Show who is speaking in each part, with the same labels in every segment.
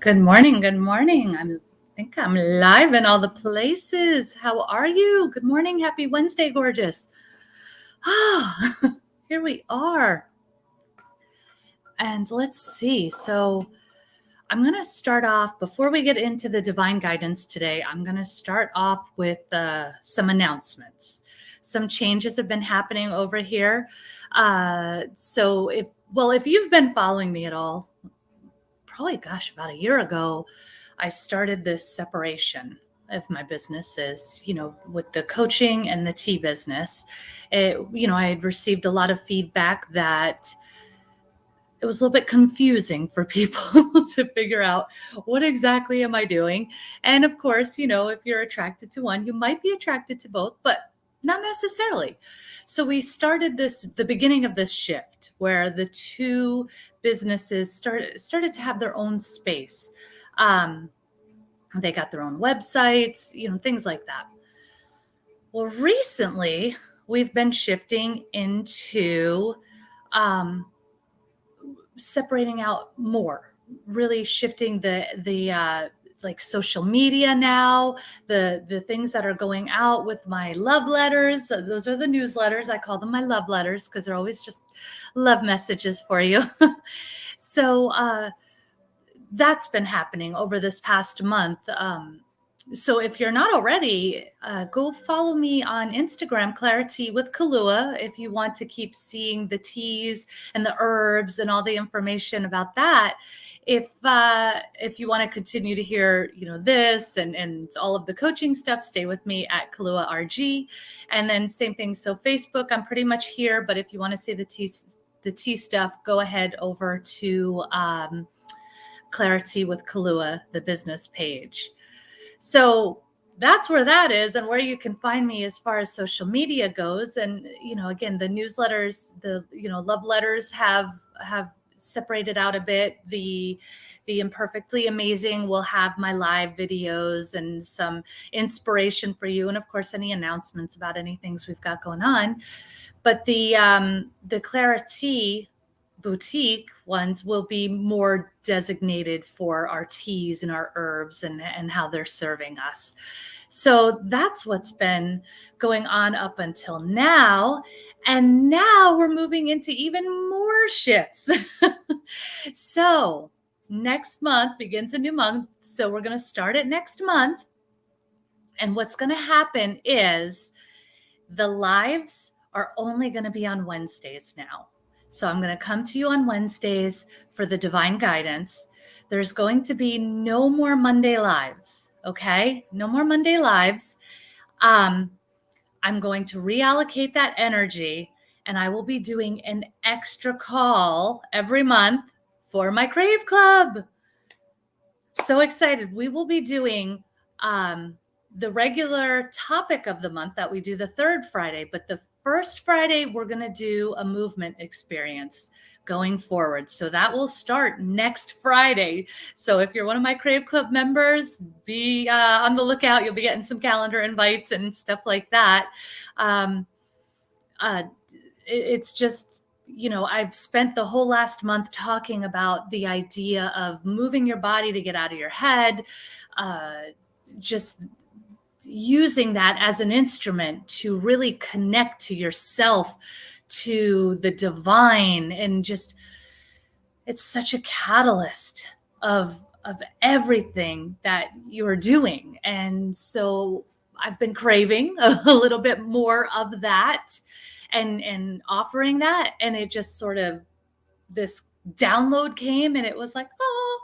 Speaker 1: Good morning. Good morning. think I'm live in all the places. How are you? Good morning. Happy Wednesday, gorgeous. Ah, here we are. And let's see. So I'm going to start off before we get into the divine guidance today. I'm going to start off with some announcements. Some changes have been happening over here. If you've been following me at all, probably, about a year ago, I started this separation of my businesses, with the coaching and the tea business. I had received a lot of feedback that it was a little bit confusing for people to figure out what exactly am I doing. And of course, if you're attracted to one, you might be attracted to both, but not necessarily. So we started the beginning of this shift where the two businesses started to have their own space. They got their own websites, things like that. Well, recently we've been shifting into separating out more, really shifting the like social media now, the things that are going out with my love letters. Those are the newsletters. I call them my love letters because they're always just love messages for you. So that's been happening over this past month. So if you're not already, go follow me on Instagram, Clarity with Kalua, if you want to keep seeing the teas and the herbs and all the information about that. If you want to continue to hear, this and all of the coaching stuff, stay with me at Kalua RG. And then same thing. So Facebook, I'm pretty much here. But if you want to see the tea stuff, go ahead over to Clarity with Kalua, the business page. So that's where that is and where you can find me as far as social media goes. And, again, the newsletters, the, love letters have separated out a bit. The Imperfectly Amazing will have my live videos and some inspiration for you. And of course, any announcements about any things we've got going on. But the Clarity boutique ones will be more designated for our teas and our herbs and how they're serving us. So that's what's been going on up until now. And now we're moving into even more shifts. So next month begins a new month. So we're going to start it next month. And what's going to happen is the lives are only going to be on Wednesdays now. So I'm going to come to you on Wednesdays for the divine guidance. There's going to be no more Monday lives. Okay. No more Monday lives. I'm going to reallocate that energy and I will be doing an extra call every month for my Crave Club. So excited. We will be doing the regular topic of the month that we do the third Friday, but the first Friday, we're going to do a movement experience going forward. So that will start next Friday. So if you're one of my Crave Club members, be on the lookout. You'll be getting some calendar invites and stuff like that. It's just, I've spent the whole last month talking about the idea of moving your body to get out of your head, just using that as an instrument to really connect to yourself, to the divine, and just it's such a catalyst of everything that you're doing. And so I've been craving a little bit more of that and offering that, and it just sort of this download came and it was like, oh,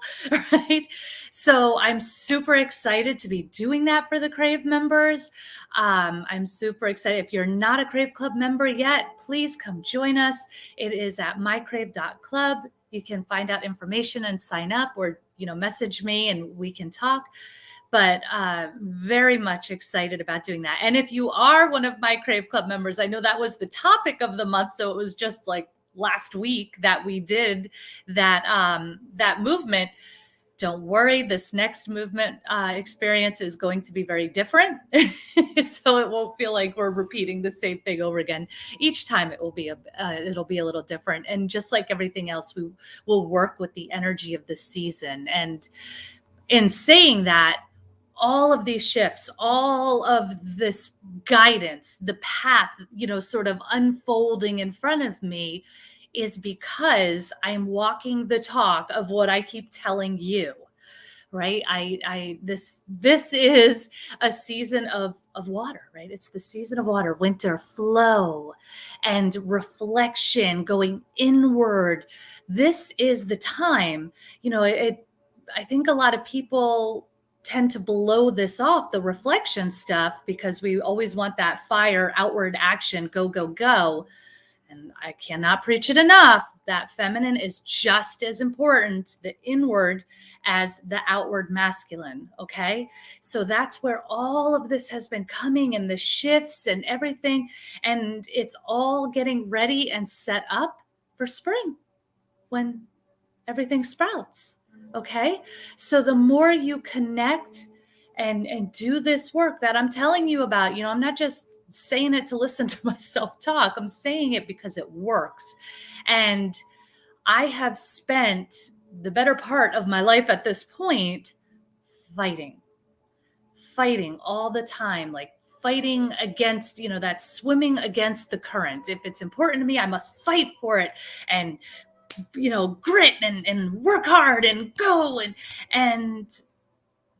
Speaker 1: right. So I'm super excited to be doing that for the Crave members. I'm super excited. If you're not a Crave Club member yet, please come join us. It is at mycrave.club. You can find out information and sign up, or, message me and we can talk. But very much excited about doing that. And if you are one of my Crave Club members, I know that was the topic of the month. So it was just like last week that we did that movement. don't worry, this next movement experience is going to be very different. So it won't feel like we're repeating the same thing over again. Each time it'll be a little different. And just like everything else, we will work with the energy of the season. And in saying that, all of these shifts, all of this guidance, the path, sort of unfolding in front of me is because I'm walking the talk of what I keep telling you, right? This is a season of water, right? It's the season of water, winter flow and reflection, going inward. This is the time, I think a lot of people tend to blow this off, the reflection stuff, because we always want that fire, outward action, go, go, go. And I cannot preach it enough that feminine is just as important, the inward, as the outward masculine. Okay. So that's where all of this has been coming, and the shifts and everything. And it's all getting ready and set up for spring when everything sprouts. Okay. So the more you connect and do this work that I'm telling you about, I'm not just saying it to listen to myself talk. I'm saying it because it works. And I have spent the better part of my life at this point fighting all the time, like fighting against, that swimming against the current. If it's important to me, I must fight for it and grit and work hard and go, and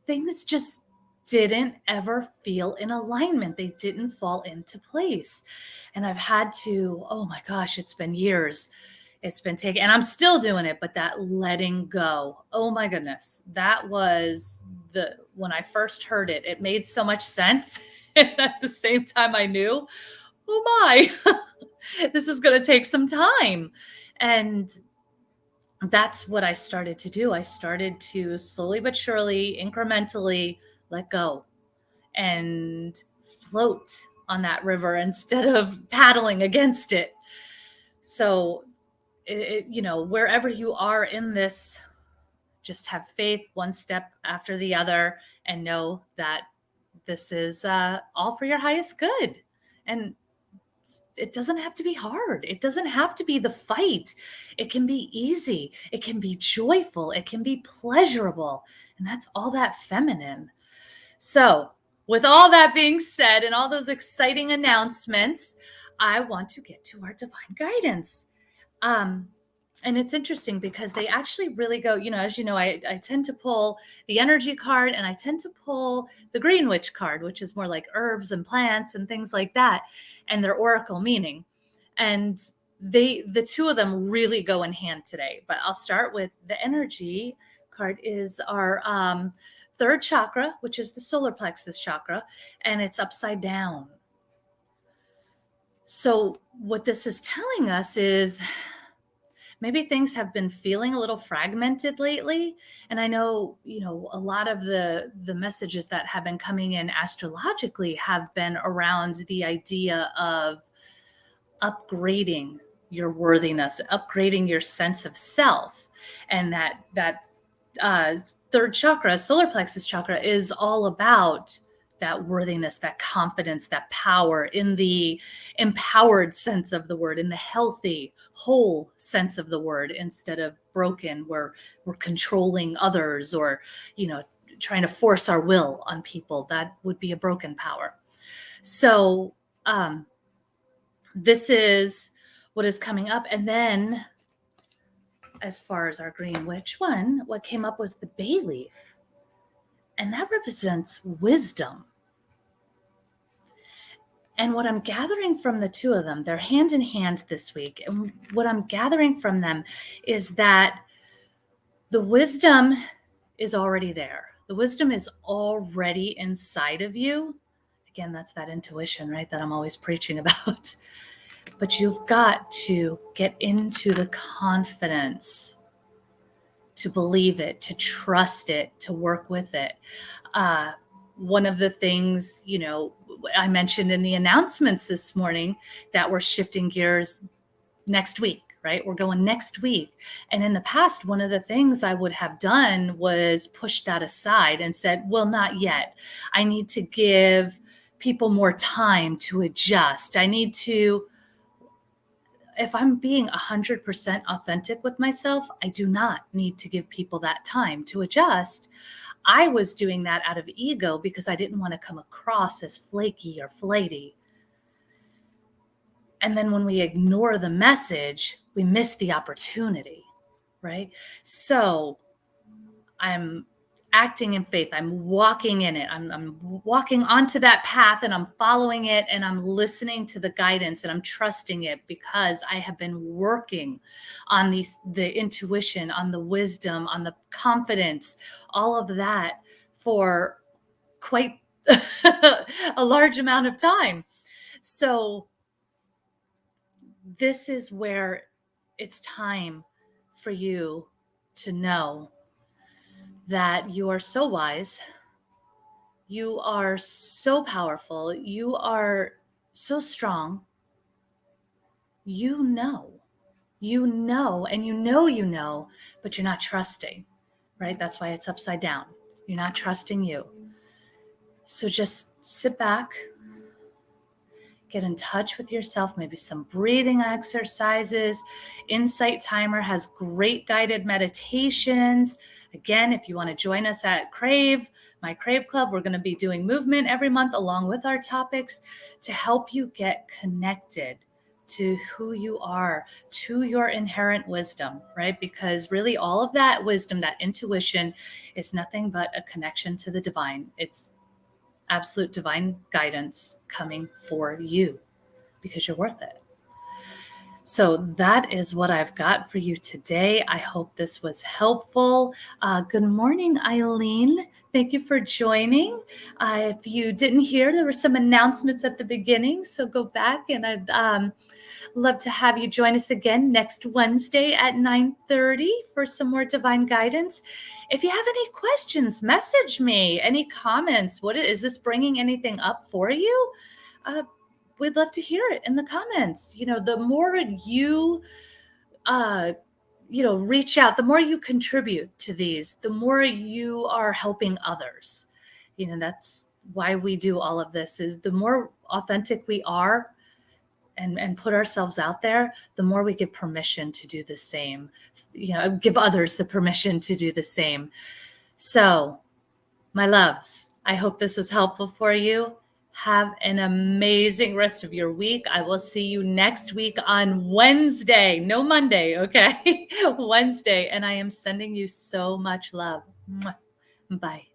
Speaker 1: things just didn't ever feel in alignment. They didn't fall into place. And I've had to, oh my gosh, it's been years. It's been taken, and I'm still doing it, but that letting go, oh my goodness, that was when I first heard it, it made so much sense. And at the same time, I knew, oh my, this is going to take some time. And that's what I started to do. I started to slowly but surely, incrementally let go and float on that river instead of paddling against it. So, wherever you are in this, just have faith one step after the other and know that this is all for your highest good. And it doesn't have to be hard. It doesn't have to be the fight. It can be easy. It can be joyful. It can be pleasurable. And that's all that feminine. So, with all that being said and all those exciting announcements, I want to get to our divine guidance. And it's interesting because they actually really go, as you know, I tend to pull the energy card, and I tend to pull the Green Witch card, which is more like herbs and plants and things like that, and their oracle meaning. And the two of them really go in hand today. But I'll start with the energy card is our third chakra, which is the solar plexus chakra, and it's upside down. So what this is telling us is maybe things have been feeling a little fragmented lately. And I know, a lot of the messages that have been coming in astrologically have been around the idea of upgrading your worthiness, upgrading your sense of self. And that third chakra, solar plexus chakra, is all about that worthiness, that confidence, that power, in the empowered sense of the word, in the healthy, whole sense of the word, instead of broken, where we're controlling others or, trying to force our will on people. That would be a broken power. So this is what is coming up. And then as far as our Green Witch one, what came up was the bay leaf. And that represents wisdom. And what I'm gathering from the two of them, they're hand in hand this week. And what I'm gathering from them is that the wisdom is already there. The wisdom is already inside of you. Again, that's that intuition, right? That I'm always preaching about. But you've got to get into the confidence to believe it, to trust it, to work with it. One of the things, I mentioned in the announcements this morning that we're shifting gears next week, right? We're going next week. And in the past, one of the things I would have done was push that aside and said, well, not yet. I need to give people more time to adjust. I need to, if I'm being 100% authentic with myself, I do not need to give people that time to adjust. I was doing that out of ego because I didn't want to come across as flaky or flighty. And then when we ignore the message, we miss the opportunity, right? So I'm acting in faith. I'm walking in it. I'm walking onto that path and I'm following it and I'm listening to the guidance and I'm trusting it because I have been working on the intuition, on the wisdom, on the confidence, all of that for quite a large amount of time. So this is where it's time for you to know that you are so wise, you are so powerful, you are so strong. You know, and you know, but you're not trusting, right? That's why it's upside down. You're not trusting you. So just sit back, get in touch with yourself, maybe some breathing exercises. Insight Timer has great guided meditations. Again, if you want to join us at Crave, my Crave Club, we're going to be doing movement every month along with our topics to help you get connected to who you are, to your inherent wisdom, right? Because really all of that wisdom, that intuition is nothing but a connection to the divine. It's absolute divine guidance coming for you because you're worth it. So that is what I've got for you today. I hope this was helpful. Good morning, Eileen. Thank you for joining. If you didn't hear, there were some announcements at the beginning, so go back and I'd love to have you join us again next Wednesday at 9:30 for some more divine guidance. If you have any questions, message me. Any comments? What is this bringing anything up for you? We'd love to hear it in the comments. The more you, reach out, the more you contribute to these, the more you are helping others. That's why we do all of this, is the more authentic we are and put ourselves out there, the more we give permission to do the same, give others the permission to do the same. So, my loves, I hope this was helpful for you. Have an amazing rest of your week. I will see you next week on Wednesday. No Monday, okay? Wednesday. And I am sending you so much love. Mwah. Bye.